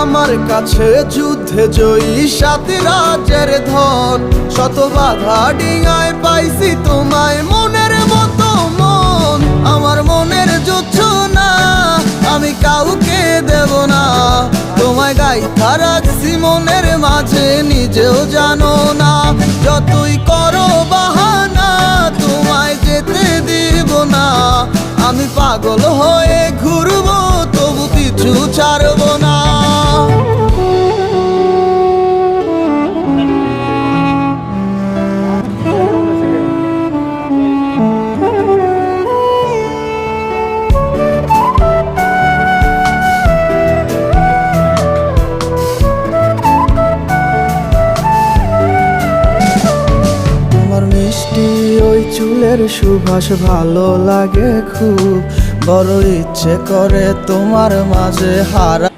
আমার কাছে যুদ্ধে জয়ী 7 রাজ্যের ধন। শত বাধা ডিঙায় পাইছি তোমায়, মনের মতো মন। আমার মনের জোছনা আমি কাউকে দেব না, তোমায় গাইথা রাখছি মনের মাঝে, নিজেও জানো না। যতই করো বাহানা তোমায় যেতে দিব না, আমি পাগল হয়ে ঘুরবো তবু কিছু ছাড়বো না। মিষ্টি ওই চুলের সুবাস ভালো লাগে খুব, বড় ইচ্ছে করে তোমার মাঝে হারা।